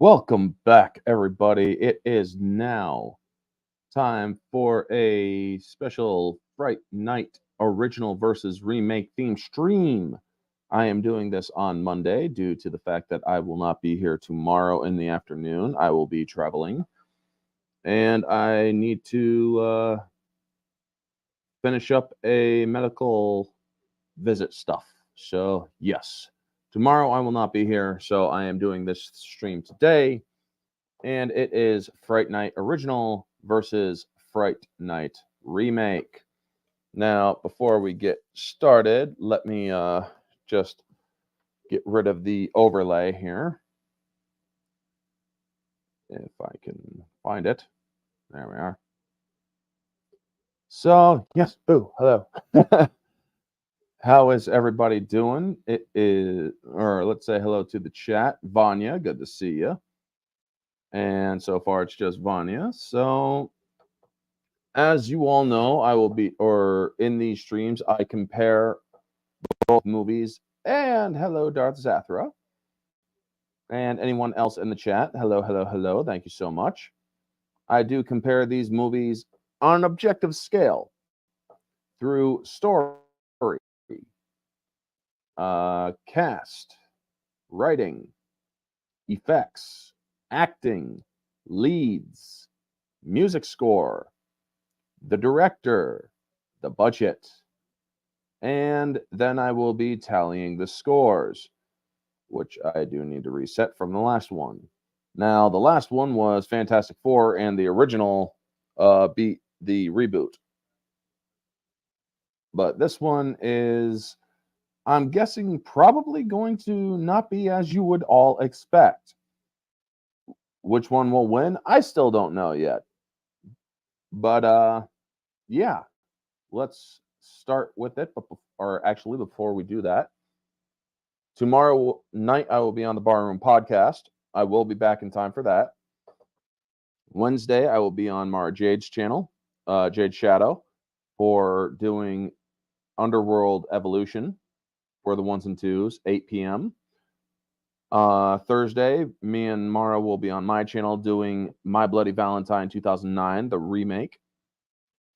Welcome back, everybody. It is now time for a special Fright Night original versus remake theme stream. I am doing this on Monday due to the fact that I will not be here tomorrow in the afternoon. I will be traveling and I need to finish up a medical visit stuff. So, yes, tomorrow I will not be here. So, I am doing this stream today and it is Fright Night Original versus Fright Night Remake. Now, before we get started, let me just get rid of the overlay here. If I can find it. There we are. So, yes, hello. How is everybody doing? It is, or let's say hello to the chat. Vanya, good to see you. And so far, it's just Vanya. So, as you all know, I will be, or in these streams, I compare both movies. And hello, Darth Zathra. And anyone else in the chat. Hello, hello, hello. Thank you so much. I do compare these movies on an objective scale through story, cast, writing, effects, acting, leads, music score, the director, the budget, and then I will be tallying the scores, which I do need to reset from the last one. Now, the last one was Fantastic Four, and the original beat the reboot. But this one is, I'm guessing, probably going to not be as you would all expect. Which one will win? I still don't know yet. But yeah, let's start with it. Or actually, before we do that, tomorrow night I will be on the Barroom podcast. I will be back in time for that. Wednesday I will be on Mara Jade's channel, Jade Shadow, for doing Underworld Evolution for the ones and twos, 8 p.m. Thursday, me and Mara will be on my channel doing My Bloody Valentine 2009, the remake.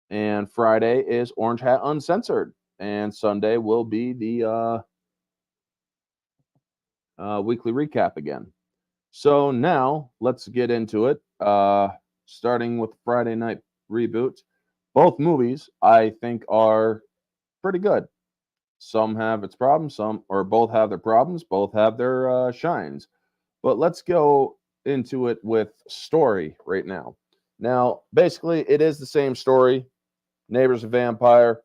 And Friday is Orange Hat Uncensored. And Sunday will be the weekly recap again. So now let's get into it. Starting with Friday Night Reboot. Both movies, I think, are pretty good. Some have its problems, both have their problems, both have their shines. But let's go into it with story right now. Now, basically, it is the same story. Neighbor's a vampire.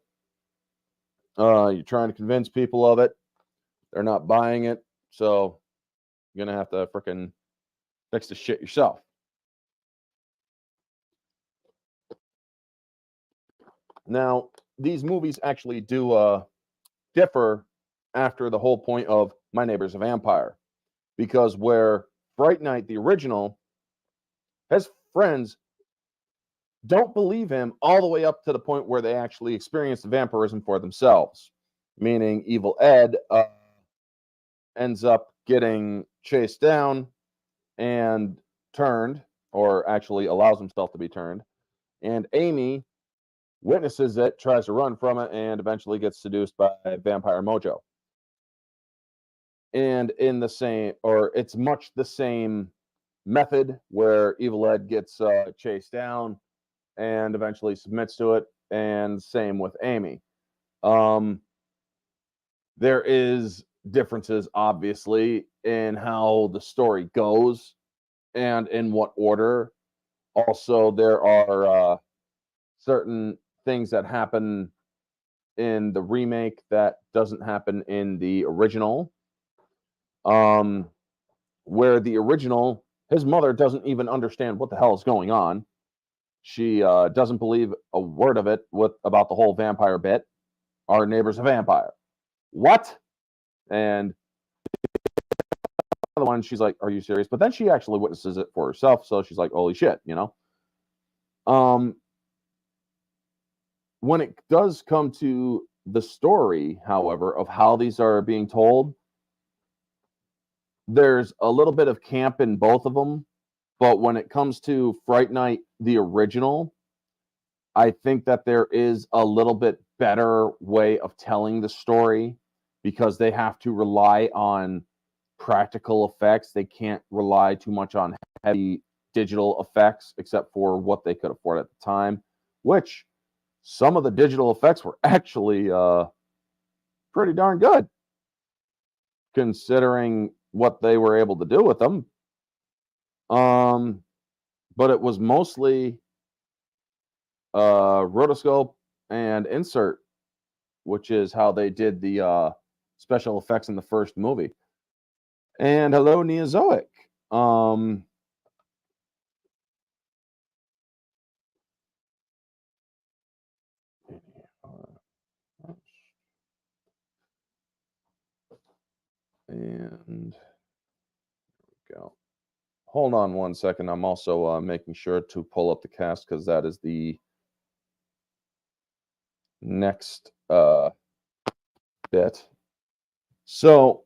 You're trying to convince people of it. They're not buying it. So you're going to have to freaking fix the shit yourself. Now, these movies actually do differ after the whole point of My Neighbor's a Vampire. Because where Fright Night, the original, his friends don't believe him all the way up to the point where they actually experience the vampirism for themselves. Meaning Evil Ed ends up getting chased down and turned, or actually allows himself to be turned. And Amy witnesses it, tries to run from it, and eventually gets seduced by Vampire Mojo. And in the same, or it's much the same method where Evil Ed gets chased down and eventually submits to it, and same with Amy. There is differences, obviously, in how the story goes and in what order. Also, there are certain things that happen in the remake that doesn't happen in the original. Where the original, his mother doesn't even understand what the hell is going on. She doesn't believe a word of it about the whole vampire bit. Our neighbor's a vampire. What? And the other one, she's like, "Are you serious?" But then she actually witnesses it for herself, so she's like, "Holy shit," you know. When it does come to the story, however, of how these are being told, there's a little bit of camp in both of them, but when it comes to Fright Night, the original, I think that there is a little bit better way of telling the story because they have to rely on practical effects. They can't rely too much on heavy digital effects, except for what they could afford at the time, which some of the digital effects were actually pretty darn good, considering what they were able to do with them. But it was mostly rotoscope and insert, which is how they did the special effects in the first movie. And hello, Neozoic. And go. Hold on one second. I'm also making sure to pull up the cast because that is the next bit. So,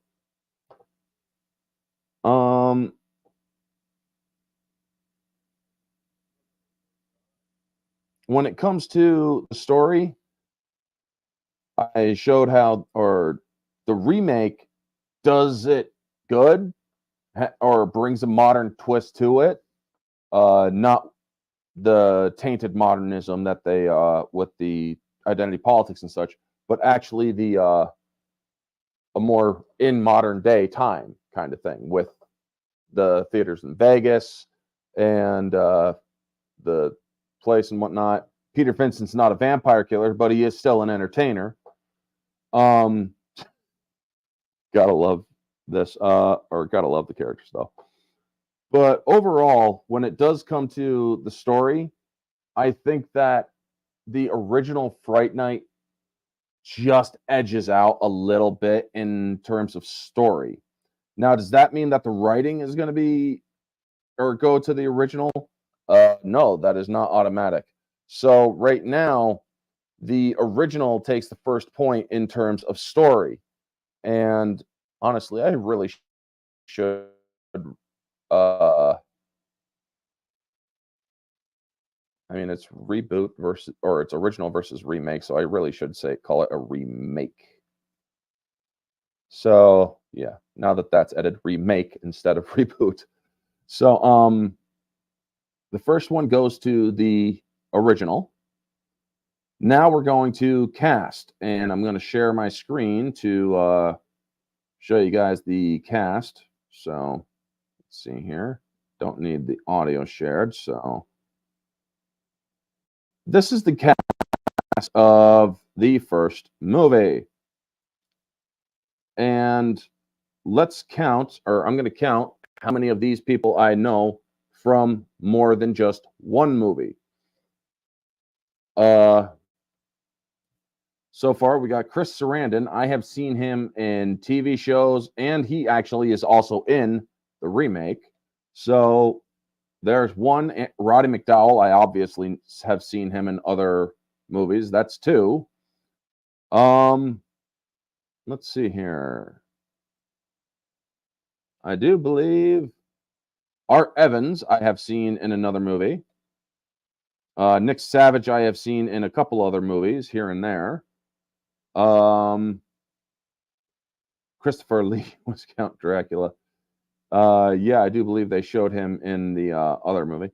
when it comes to the story, I showed how, or the remake does it good or brings a modern twist to it, not the tainted modernism that they with the identity politics and such, but actually the a more in modern day time kind of thing with the theaters in Vegas and the place and whatnot. Peter Vincent's not a vampire killer, but he is still an entertainer. Gotta love this, or gotta love the characters though. But overall, when it does come to the story, I think that the original Fright Night just edges out a little bit in terms of story. Now, does that mean that the writing is going to be or go to the original? No, that is not automatic. So right now, the original takes the first point in terms of story. And honestly, I really should I mean, it's reboot versus, or it's original versus remake. So I really should say, call it a remake. So yeah, now that that's edited, remake instead of reboot. So the first one goes to the original. Now we're going to cast, and I'm going to share my screen to show you guys the cast. So let's see here. Don't need the audio shared. So this is the cast of the first movie. And let's count, or I'm going to count how many of these people I know from more than just one movie. So far, we got Chris Sarandon. I have seen him in TV shows, and he actually is also in the remake. So there's one. Roddy McDowall. I obviously have seen him in other movies. That's two. Let's see here. I do believe Art Evans I have seen in another movie. Nick Savage I have seen in a couple other movies here and there. Christopher Lee was Count Dracula. Yeah, I do believe they showed him in the other movie.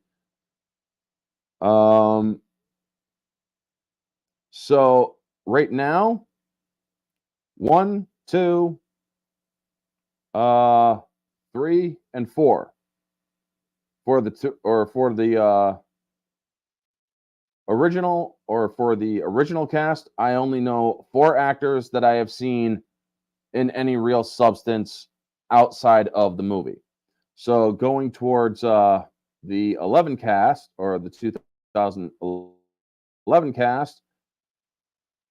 So right now, 1, 2, 3, and 4 for the two, or for the original, or for the original cast. I only know 4 actors that I have seen in any real substance outside of the movie. So going towards the 11 cast, or the 2011 cast,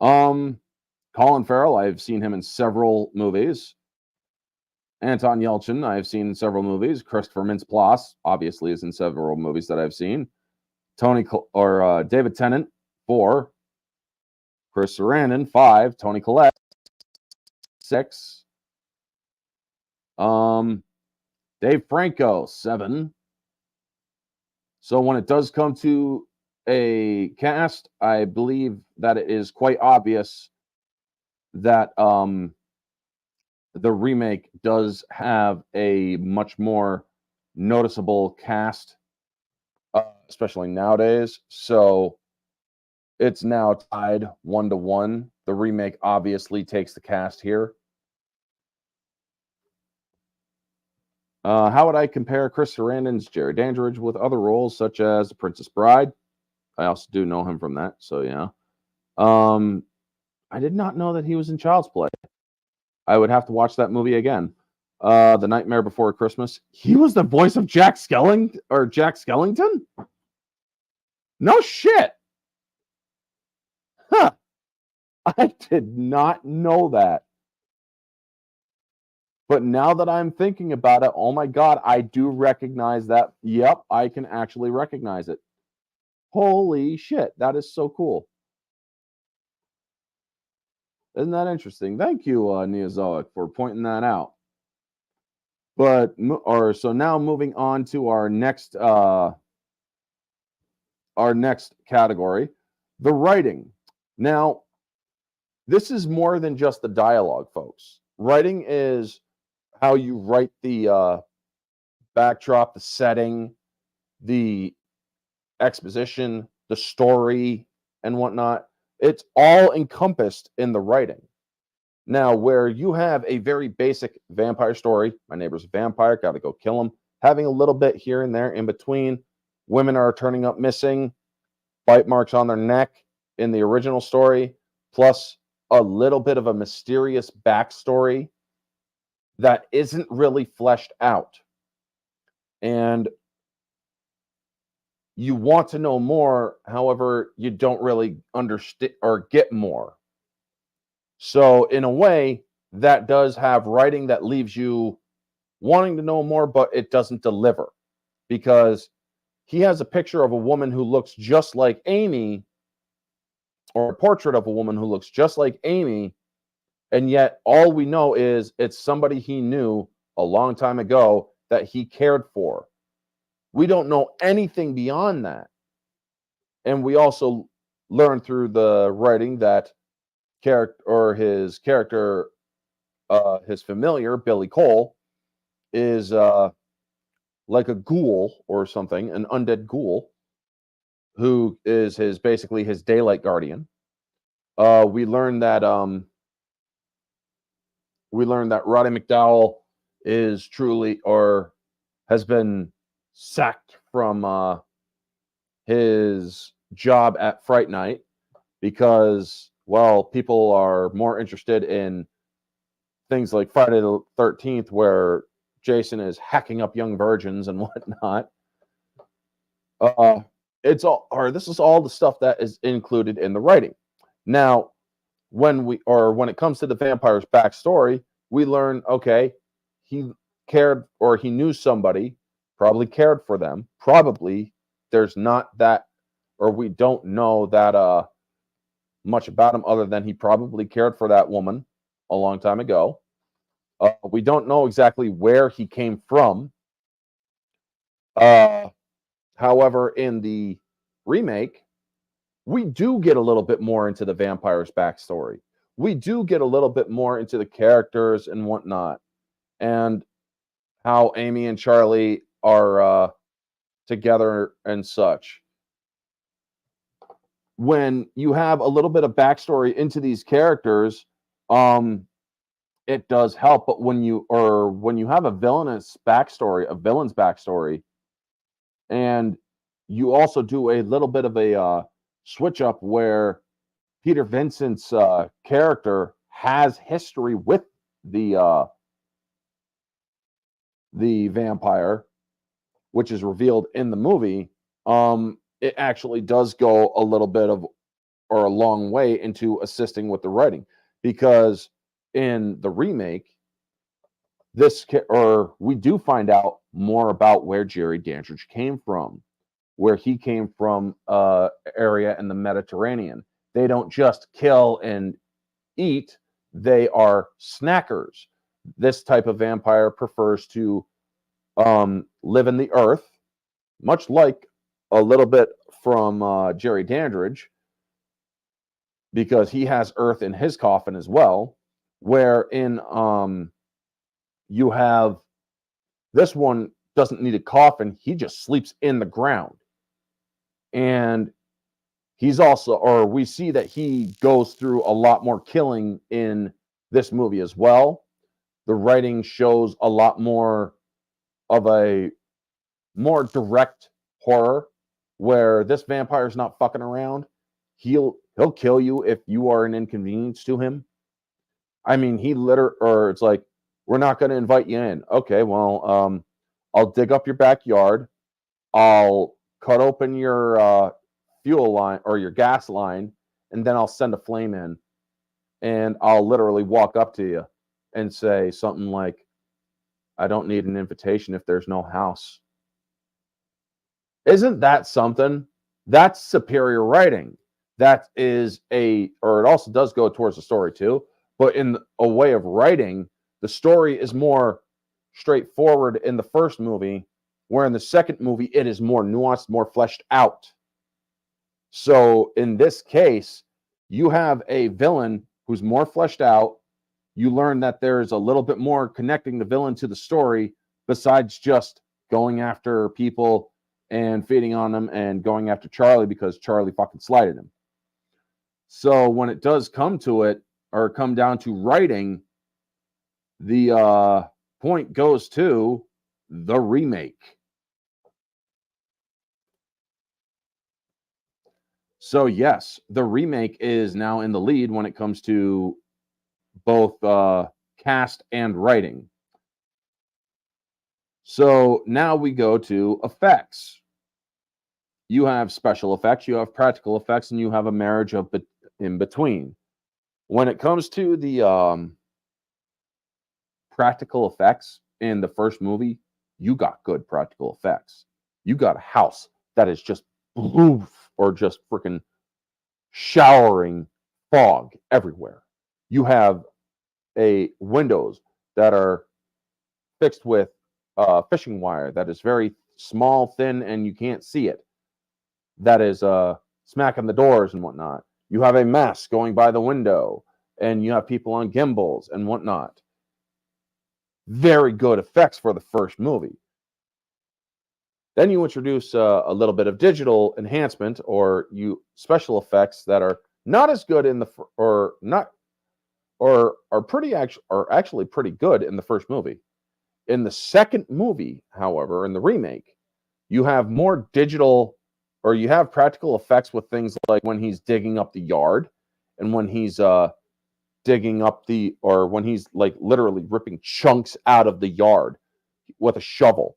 Colin Farrell, I've seen him in several movies. Anton Yelchin, I've seen in several movies. Christopher Mintz-Plasse, obviously, is in several movies that I've seen. David Tennant, 4. Chris Sarandon, 5. Toni Collette, 6. Dave Franco, 7. So when it does come to a cast, I believe that it is quite obvious that the remake does have a much more noticeable cast, especially nowadays. So it's now tied 1-1. The remake obviously takes the cast here. How would I compare Chris Sarandon's Jerry Dandridge with other roles such as The Princess Bride? I also do know him from that, so yeah. I did not know that he was in Child's Play. I would have to watch that movie again. The Nightmare Before Christmas. He was the voice of Jack Skellington. No shit. Huh. I did not know that. But now that I'm thinking about it, oh my God, I do recognize that. Yep, I can actually recognize it. Holy shit, that is so cool. Isn't that interesting? Thank you, Neozoic, for pointing that out. But so now moving on to our next category, the writing. Now, this is more than just the dialogue, folks. Writing is how you write the backdrop, the setting, the exposition, the story, and whatnot. It's all encompassed in the writing. Now, where you have a very basic vampire story, my neighbor's a vampire, gotta go kill him, having a little bit here and there in between, women are turning up missing, bite marks on their neck in the original story, plus a little bit of a mysterious backstory that isn't really fleshed out. And you want to know more, however, you don't really understand or get more. So, in a way, that does have writing that leaves you wanting to know more, but it doesn't deliver because he has a picture of a woman who looks just like Amy, or a portrait of a woman who looks just like Amy, and yet all we know is it's somebody he knew a long time ago that he cared for. We don't know anything beyond that. And we also learn through the writing that his character, his familiar, Billy Cole, is like a ghoul or something, an undead ghoul, who is basically his daylight guardian. We learn that Roddy McDowell is truly, or has been sacked from his job at Fright Night because, well, people are more interested in things like Friday the 13th, where Jason is hacking up young virgins and whatnot. This is all the stuff that is included in the writing. Now, when it comes to the vampire's backstory, we learn, okay, he cared, or he knew somebody, probably cared for them. Probably there's not that, or we don't know that much about him other than he probably cared for that woman a long time ago. We don't know exactly where he came from. However, in the remake, we do get a little bit more into the vampire's backstory. We do get a little bit more into the characters and whatnot, and how Amy and Charlie are together and such. When you have a little bit of backstory into these characters, it does help. But when you have a villain's backstory, and you also do a little bit of a switch up where Peter Vincent's character has history with the vampire, which is revealed in the movie. It actually does go a little bit of, or a long way, into assisting with the writing, because in the remake, we do find out more about where Jerry Dandridge came from, where he came from, area in the Mediterranean. They don't just kill and eat, they are snackers. This type of vampire prefers to live in the earth, much like a little bit from Jerry Dandridge, because he has earth in his coffin as well, wherein you have this one doesn't need a coffin, he just sleeps in the ground. And he's also, or we see that he goes through a lot more killing in this movie as well. The writing shows a lot more of a more direct horror, where this vampire's not fucking around. He'll kill you if you are an inconvenience to him. I mean, or it's like, we're not going to invite you in. Okay, well, I'll dig up your backyard. I'll cut open your fuel line or your gas line, and then I'll send a flame in, and I'll literally walk up to you and say something like, I don't need an invitation if there's no house. Isn't that something? That's superior writing. That is or it also does go towards the story too, but in a way of writing, the story is more straightforward in the first movie, where in the second movie, it is more nuanced, more fleshed out. So in this case, you have a villain who's more fleshed out. You learn that there's a little bit more connecting the villain to the story besides just going after people and feeding on them and going after Charlie because Charlie fucking slighted him. So when it does come to it, or come down to writing, the point goes to the remake. So yes, the remake is now in the lead when it comes to both cast and writing. So now we go to effects. You have special effects, you have practical effects, and you have a marriage of in between. When it comes to the practical effects in the first movie, you got good practical effects. You got a house that is just blue or just freaking showering fog everywhere. You have windows that are fixed with fishing wire that is very small, thin, and you can't see it. That is smacking the doors and whatnot. You have a mess going by the window, and you have people on gimbals and whatnot. Very good effects for the first movie. Then you introduce a little bit of digital enhancement, or special effects that are not as good in are actually pretty good in the first movie. In the second movie, however, in the remake, you have more digital, or you have practical effects with things like when he's digging up the yard, and when he's digging up when he's like literally ripping chunks out of the yard with a shovel.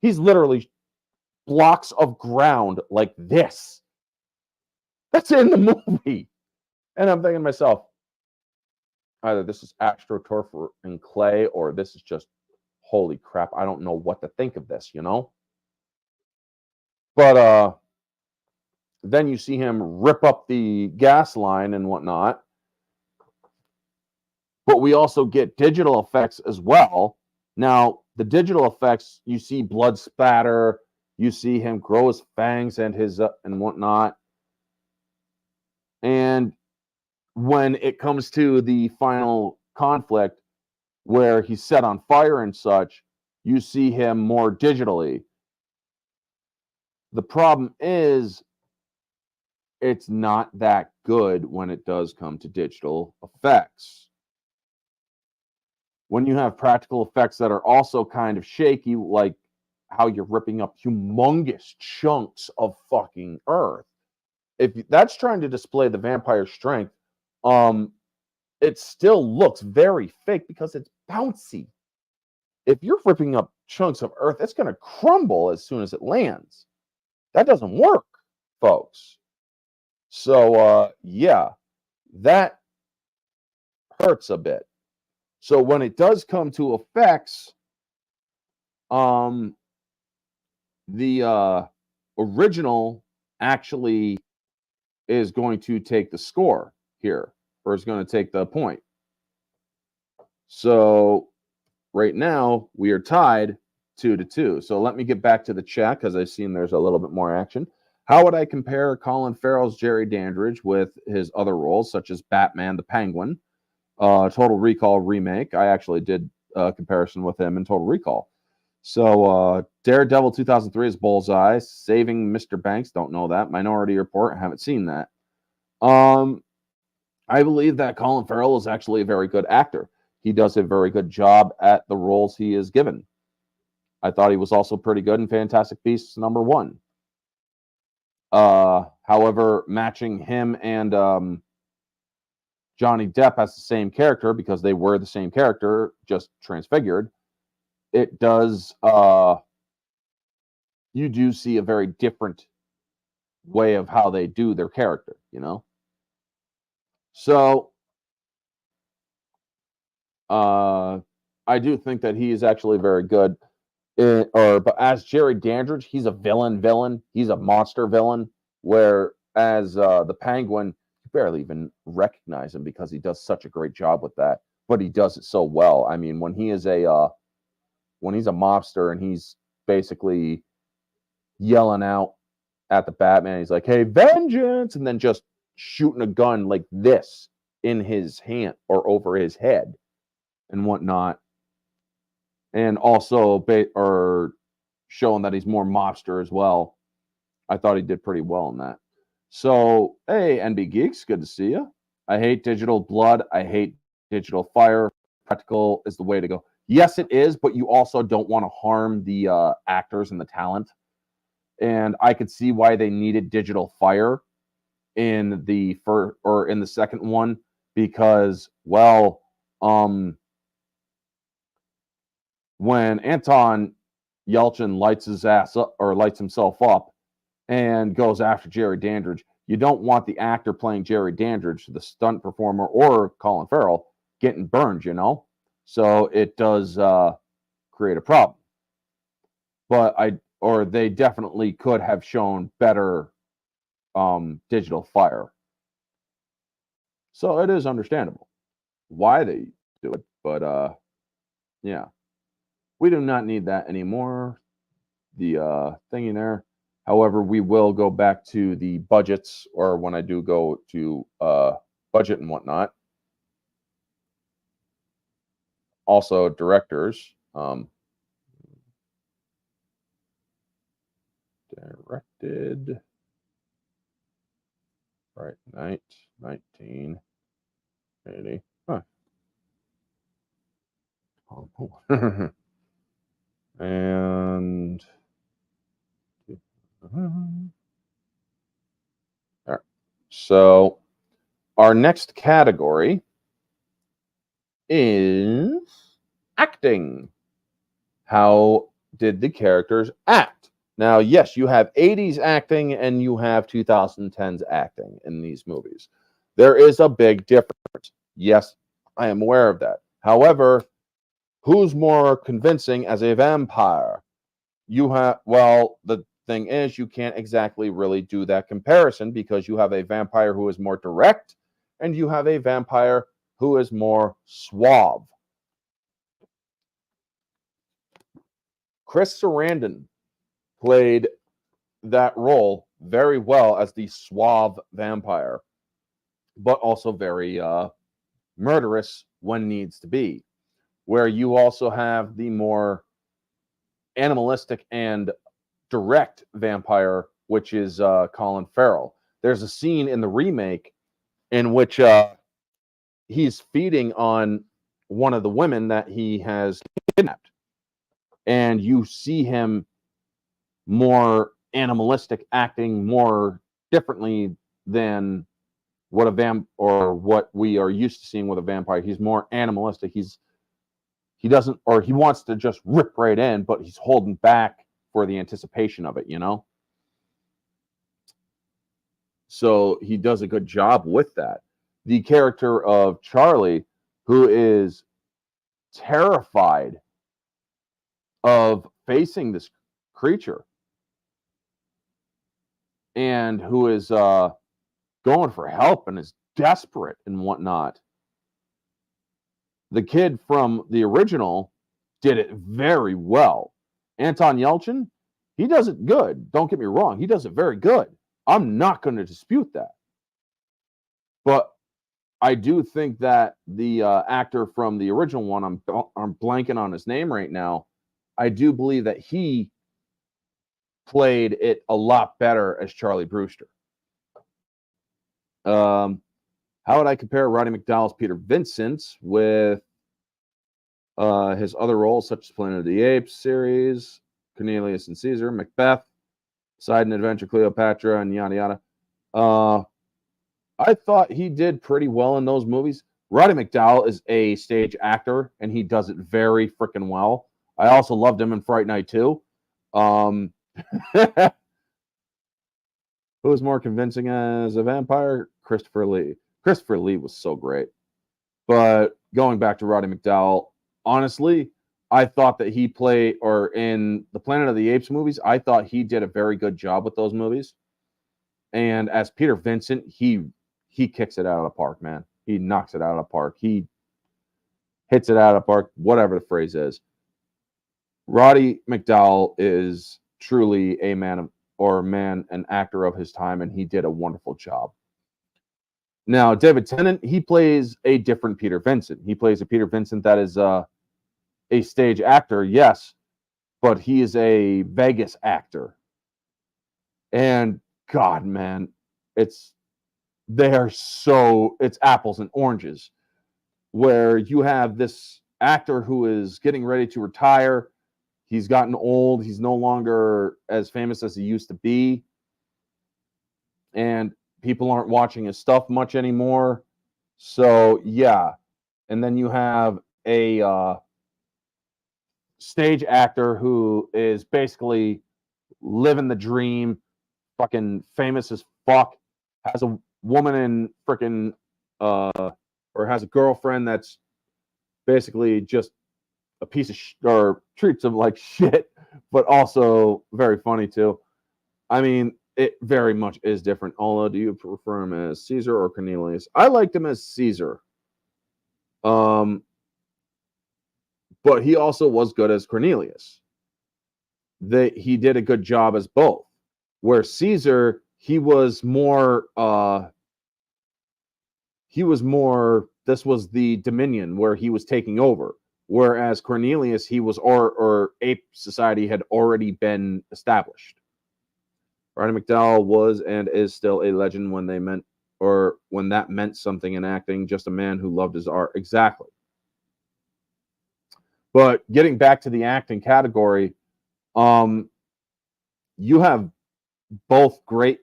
He's literally blocks of ground like this. That's in the movie. And I'm thinking to myself, either this is astroturf and clay, or this is just, holy crap, I don't know what to think of this, you know? But then you see him rip up the gas line and whatnot. But we also get digital effects as well. Now, the digital effects, you see blood spatter, you see him grow his fangs and his and whatnot. And when it comes to the final conflict, where he's set on fire and such, you see him more digitally. The problem is, it's not that good when it does come to digital effects. When you have practical effects that are also kind of shaky, like how you're ripping up humongous chunks of fucking earth, if that's trying to display the vampire's strength, it still looks very fake because it's bouncy. If you're ripping up chunks of earth, it's going to crumble as soon as it lands. That doesn't work, folks. So, yeah, that hurts a bit. So when it does come to effects, the original actually is going to take the score here, or is going to take the point. So right now we are tied 2-2. So let me get back to the chat because I've seen there's a little bit more action. How would I compare Colin Farrell's Jerry Dandridge with his other roles, such as Batman the Penguin, Total Recall remake? I actually did a comparison with him in Total Recall. So Daredevil 2003 is Bullseye. Saving Mr. Banks, don't know that. Minority Report, haven't seen that. I believe that Colin Farrell is actually a very good actor. He does a very good job at the roles he is given. I thought he was also pretty good in Fantastic Beasts #1. However, matching him and Johnny Depp as the same character, because they were the same character, just transfigured, it does, you do see a very different way of how they do their character, you know? So, I do think that he is actually very good. But as Jerry Dandridge, he's a villain. He's a monster villain. Whereas the Penguin, you barely even recognize him because he does such a great job with that. But he does it so well. I mean, when he's a mobster and he's basically yelling out at the Batman, he's like, "Hey, vengeance!" and then just shooting a gun like this in his hand or over his head and whatnot. And also showing that he's more mobster as well. I thought he did pretty well in that. So, hey, NB Geeks, good to see you. I hate digital blood. I hate digital fire. Practical is the way to go. Yes, it is, but you also don't want to harm the actors and the talent. And I could see why they needed digital fire in the second one because, well, when Anton Yelchin lights his ass up or lights himself up and goes after Jerry Dandridge, you don't want the actor playing Jerry Dandridge, the stunt performer, or Colin Farrell getting burned, you know? So it does create a problem. But they definitely could have shown better digital fire. So it is understandable why they do it, but yeah. We do not need that anymore, the thingy there. However, we will go back to the budgets, or when I do go to budget and whatnot. Also, directors. Directed. Right, 1980. Huh. And all right. So our next category is acting. How did the characters act? Now, yes, you have 80s acting and you have 2010s acting in these movies. There is a big difference. Yes, I am aware of that. However, who's more convincing as a vampire? The thing is, you can't exactly really do that comparison because you have a vampire who is more direct and you have a vampire who is more suave. Chris Sarandon played that role very well as the suave vampire, but also very murderous when needs to be. Where you also have the more animalistic and direct vampire, which is Colin Farrell. There's a scene in the remake in which he's feeding on one of the women that he has kidnapped. And you see him more animalistic, acting more differently than what we are used to seeing with a vampire. He's more animalistic. He wants to just rip right in, but he's holding back for the anticipation of it, you know? So he does a good job with that. The character of Charlie, who is terrified of facing this creature and who is going for help and is desperate and whatnot. The kid from the original did it very well. Anton Yelchin, he does it good. Don't get me wrong. He does it very good. I'm not going to dispute that. But I do think that the actor from the original one, I'm blanking on his name right now. I do believe that he played it a lot better as Charlie Brewster. How would I compare Roddy McDowall's Peter Vincent with his other roles, such as Planet of the Apes series, Cornelius and Caesar, Macbeth, Side and Adventure, Cleopatra, and yada yada? I thought he did pretty well in those movies. Roddy McDowall is a stage actor, and he does it very freaking well. I also loved him in Fright Night 2. Who was more convincing as a vampire? Christopher Lee. Christopher Lee was so great. But going back to Roddy McDowall, honestly, I thought that he played, or in the Planet of the Apes movies, I thought he did a very good job with those movies. And as Peter Vincent, he kicks it out of the park, man. He knocks it out of the park. He hits it out of the park, whatever the phrase is. Roddy McDowall is truly a man, an actor of his time, and he did a wonderful job. Now, David Tennant, he plays a different Peter Vincent. He plays a Peter Vincent that is a stage actor, yes, but he is a Vegas actor. And God, man, it's apples and oranges, where you have this actor who is getting ready to retire. He's gotten old. He's no longer as famous as he used to be. And people aren't watching his stuff much anymore. So, yeah. And then you have a stage actor who is basically living the dream, fucking famous as fuck, has a woman in freaking, or has a girlfriend that's basically just a piece of or treats him like shit, but also very funny too. I mean, it very much is different. Although, do you prefer him as Caesar or Cornelius? I liked him as Caesar. But he also was good as Cornelius. He did a good job as both. Where Caesar, he was more, this was the Dominion where he was taking over. Whereas Cornelius, he was, or Ape Society had already been established. Roddy McDowall was and is still a legend when that meant something in acting, just a man who loved his art. Exactly. But getting back to the acting category, you have both great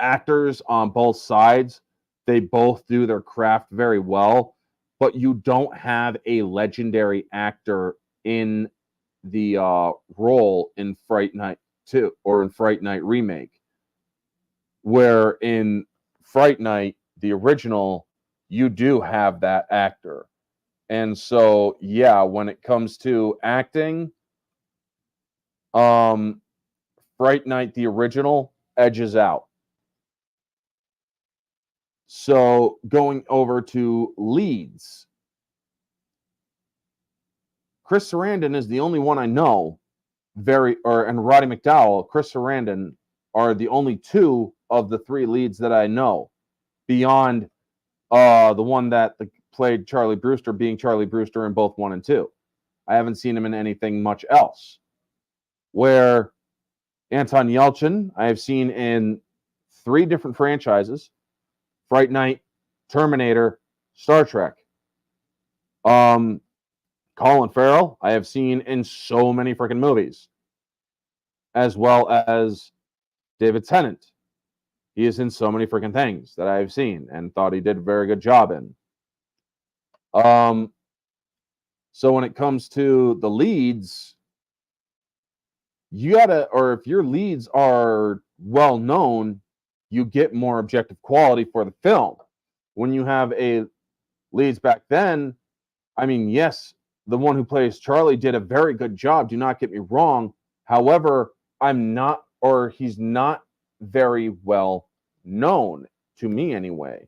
actors on both sides. They both do their craft very well, but you don't have a legendary actor in the role in Fright Night 2 or in Fright Night Remake. Where in Fright Night, the original, you do have that actor. And so, yeah, when it comes to acting, Fright Night, the original, edges out. So going over to leads, Chris Sarandon is the only one I know. And Roddy McDowall, Chris Sarandon are the only two of the three leads that I know, beyond the one that played Charlie Brewster, being Charlie Brewster in both 1 and 2. I haven't seen him in anything much else. Where Anton Yelchin, I have seen in 3 different franchises: Fright Night, Terminator, Star Trek. Colin Farrell, I have seen in so many freaking movies, as well as David Tennant. He is in so many freaking things that I've seen and thought he did a very good job in. So when it comes to the leads, if your leads are well known, you get more objective quality for the film. When you have leads back then, I mean, yes, the one who plays Charlie did a very good job. Do not get me wrong. However, he's not very well known to me anyway.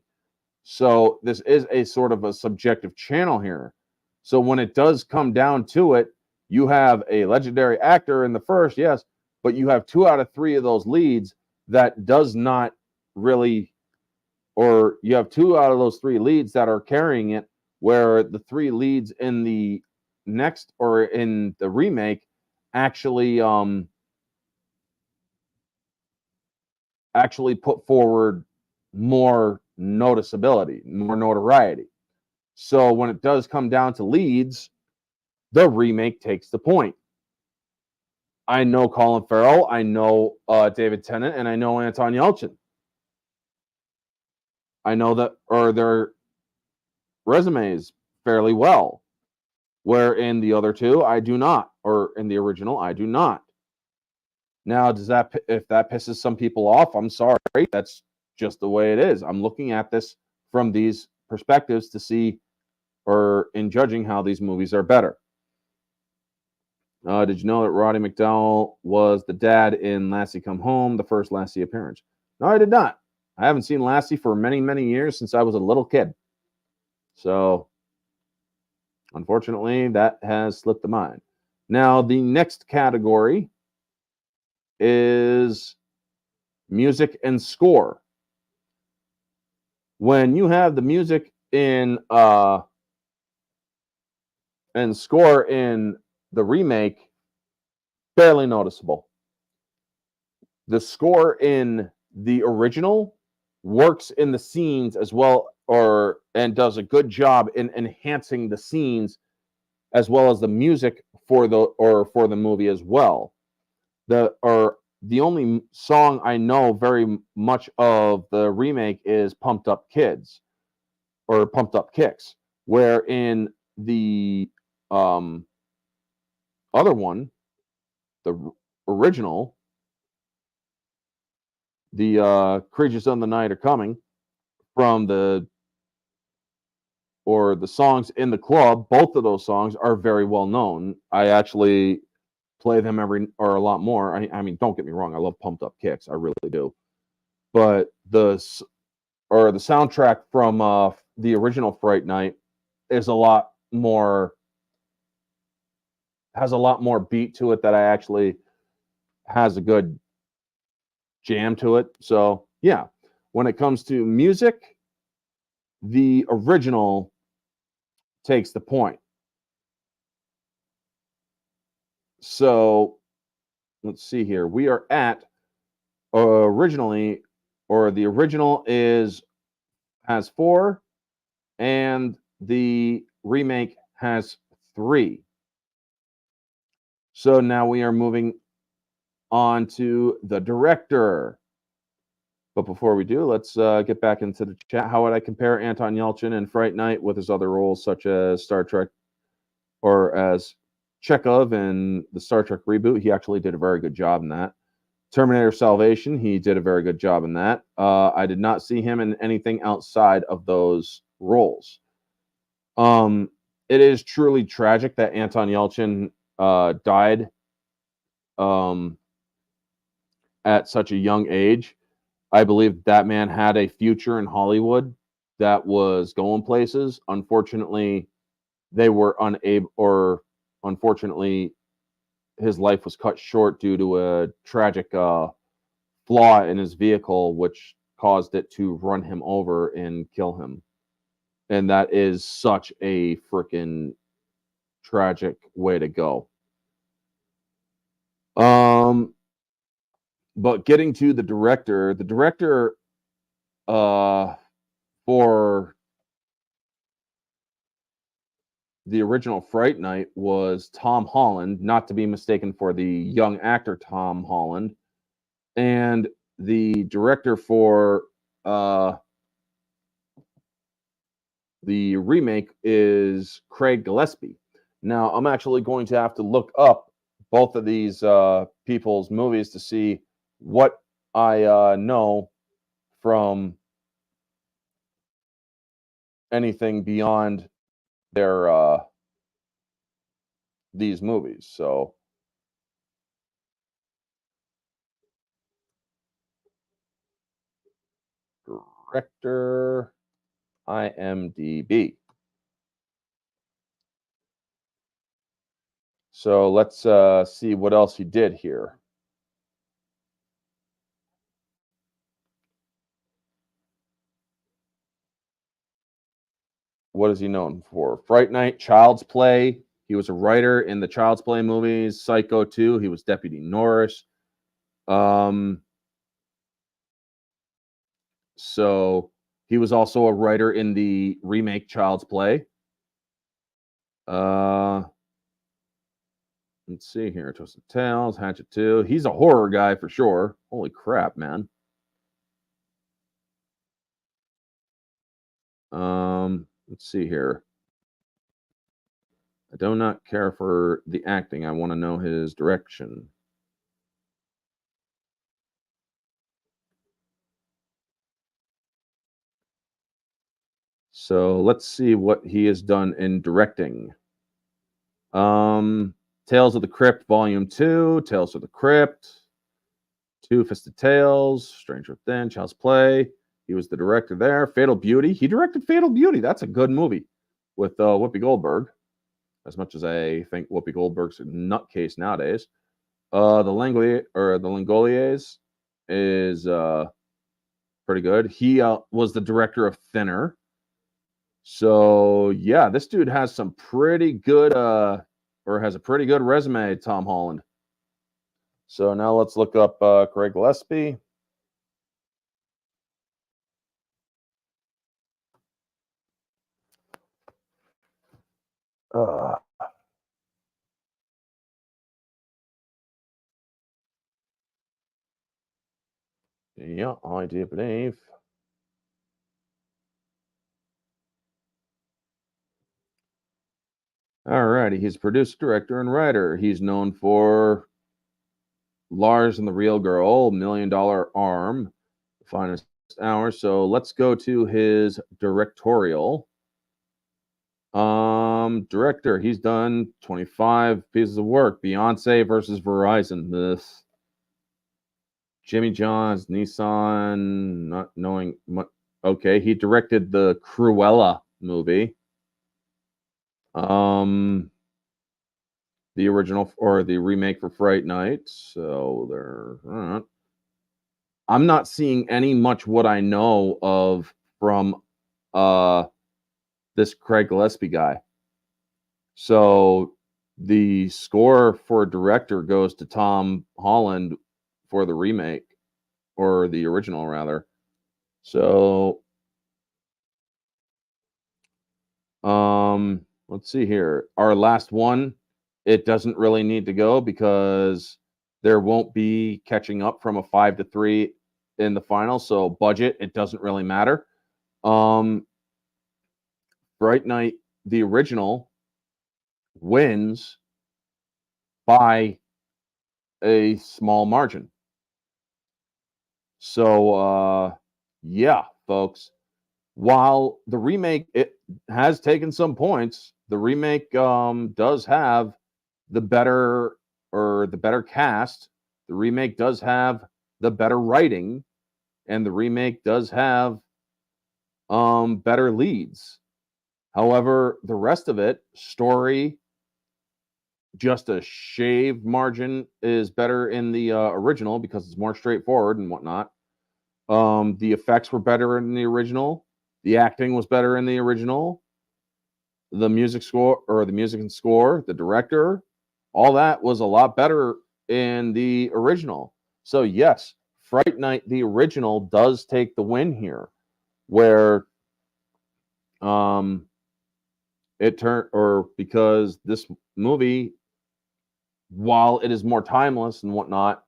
So this is a sort of a subjective channel here. So when it does come down to it, You have a legendary actor in the first, yes, but you have 2 out of 3 of those leads that does not really, or you have 2 out of those 3 leads that are carrying it, where the 3 leads in the next or in the remake actually actually put forward more noticeability, more notoriety. So when it does come down to leads, the remake takes the point. I know Colin Farrell, I know David Tennant, and I know Anton Yelchin. I know that, or their resumes fairly well. Where in the other two, I do not, or in the original, I do not. Now, does that, if that pisses some people off, I'm sorry. That's just the way it is. I'm looking at this from these perspectives to see, or in judging how these movies are better. Did you know that Roddy McDowall was the dad in Lassie Come Home, the first Lassie appearance? No, I did not. I haven't seen Lassie for many, many years since I was a little kid. So, unfortunately, that has slipped the mind. Now, the next category is music and score. When you have the music in and score in the remake, barely noticeable. The score in the original works in the scenes as well, and does a good job in enhancing the scenes as well as the music for the movie as well. The only song I know very much of the remake is Pumped Up Kids or Pumped Up Kicks, where in the other one, the original, the Creatures of the Night Are Coming, from the songs in the club, both of those songs are very well known. I actually play them a lot more. I mean, don't get me wrong, I love Pumped Up Kicks, I really do. But the soundtrack from the original Fright Night is a lot more, has a lot more beat to it, that I actually has a good jam to it. So yeah, when it comes to music, the original takes the point. So let's see here. We are at originally, or the original has 4, and the remake has 3. So now we are moving on to the director. But before we do, let's get back into the chat. How would I compare Anton Yelchin in Fright Night with his other roles, such as Star Trek, or as Chekhov in the Star Trek reboot? He actually did a very good job in that. Terminator Salvation, he did a very good job in that. I did not see him in anything outside of those roles. It is truly tragic that Anton Yelchin died at such a young age. I believe that man had a future in Hollywood that was going places. Unfortunately, they were unable, or unfortunately, his life was cut short due to a tragic flaw in his vehicle, which caused it to run him over and kill him. And that is such a freaking tragic way to go. But getting to the director for the original Fright Night was Tom Holland, not to be mistaken for the young actor Tom Holland. And the director for the remake is Craig Gillespie. Now, I'm actually going to have to look up both of these people's movies to see what I know from anything beyond their these movies. So director IMDb. So let's see what else he did here. What is he known for? Fright Night, Child's Play. He was a writer in the Child's Play movies. Psycho 2. He was Deputy Norris. So he was also a writer in the remake Child's Play. Let's see here. Twisted Tales, Hatchet 2. He's a horror guy for sure. Holy crap, man. Let's see here. I do not care for the acting. I want to know his direction. So let's see what he has done in directing. Tales of the Crypt Volume 2, Tales of the Crypt, Two Fisted Tales, Stranger Within, Child's Play. He was the director there. Fatal Beauty. He directed Fatal Beauty. That's a good movie with Whoopi Goldberg. As much as I think Whoopi Goldberg's a nutcase nowadays. The Langoliers is pretty good. He was the director of Thinner. So yeah, this dude has some pretty good has a pretty good resume, Tom Holland. So now let's look up Craig Gillespie. Yeah, I do believe. Alrighty, he's producer, director, and writer. He's known for Lars and the Real Girl, $1 Million Arm, The Finest Hour. So let's go to his directorial. Director, he's done 25 pieces of work. Beyonce versus Verizon. This Jimmy John's, Nissan, not knowing much. Okay, he directed the Cruella movie. The original or the remake for Fright Night. So there. I'm not seeing any much what I know of from this Craig Gillespie guy. So the score for director goes to Tom Holland for the remake or the original rather. So let's see here. Our last one, it doesn't really need to go because there won't be catching up from a 5-3 in the final. So budget, it doesn't really matter. Bright Night, the original, wins by a small margin. So yeah, folks. While the remake it has taken some points, the remake does have the better cast. The remake does have the better writing, and the remake does have better leads. However, the rest of it, story, just a shave margin is better in the original because it's more straightforward and whatnot. The effects were better in the original. The acting was better in the original. The music score or the music and score, the director, all that was a lot better in the original. So yes, Fright Night, the original, does take the win here, where it turned or because this movie, while it is more timeless and whatnot,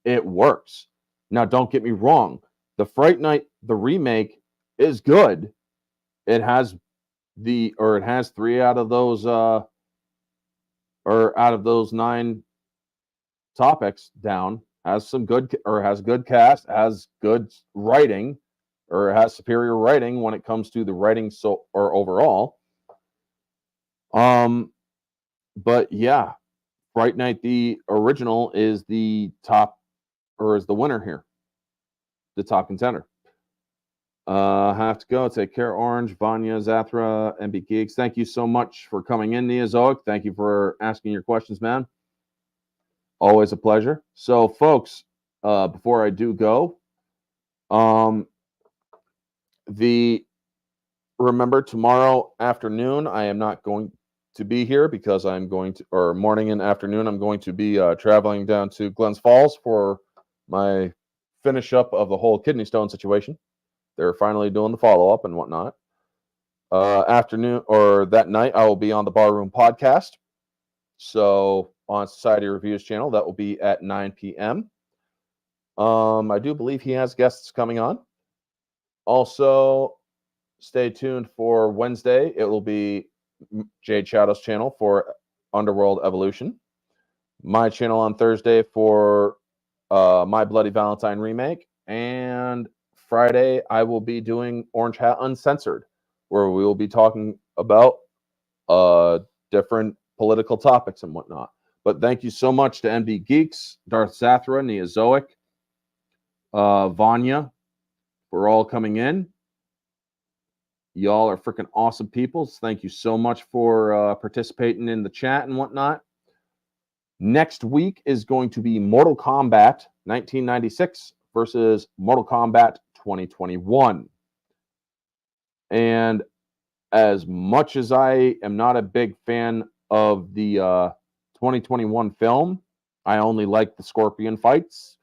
it works. Now, don't get me wrong, the Fright Night, the remake, is good. It has 3 out of those out of those 9 topics down. Has some good has good cast, has good writing, or has superior writing when it comes to the writing or overall. But yeah, Fright Night the original is the top or is the winner here, the top contender. Have to go. Take care, Orange, Vanya, Zathra, MB Geeks. Thank you so much for coming in, Neozoic. Thank you for asking your questions, man. Always a pleasure. So, folks, before I do go, remember tomorrow afternoon I am not going to be here because I'm going to, or morning and afternoon I'm going to be traveling down to Glens Falls for my finish up of the whole kidney stone situation. They're finally doing the follow up and whatnot. Afternoon or that night I will be on the Barroom podcast. So on Society Reviews channel, that will be at 9 p.m. I do believe he has guests coming on. Also, stay tuned for Wednesday. It will be Jade Shadow's channel for Underworld Evolution. My channel on Thursday for My Bloody Valentine Remake. And Friday, I will be doing Orange Hat Uncensored, where we will be talking about different political topics and whatnot. But thank you so much to MD Geeks, Darth Zathra, Neozoic, Vanya, for all coming in. Y'all are freaking awesome people. Thank you so much for participating in the chat and whatnot. Next week is going to be Mortal Kombat 1996 versus Mortal Kombat 2021. And as much as I am not a big fan of the 2021 film, I only like the Scorpion fights.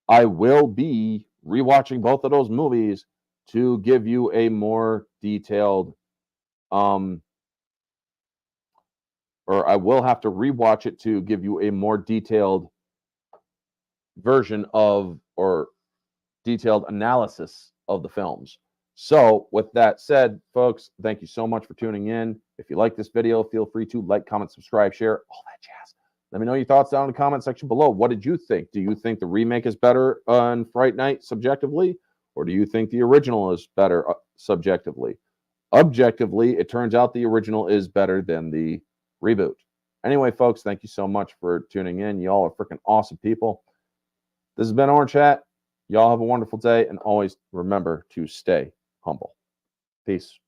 I will be rewatching both of those movies to give you a more detailed, or I will have to rewatch it to give you a more detailed version of, or detailed analysis of the films. So with that said, folks, thank you so much for tuning in. If you like this video, feel free to like, comment, subscribe, share, all that jazz. Let me know your thoughts down in the comment section below. What did you think? Do you think the remake is better on Fright Night subjectively? Or do you think the original is better subjectively? Objectively, it turns out the original is better than the reboot. Anyway, folks, thank you so much for tuning in. Y'all are freaking awesome people. This has been Orange Hat. Y'all have a wonderful day, and always remember to stay humble. Peace.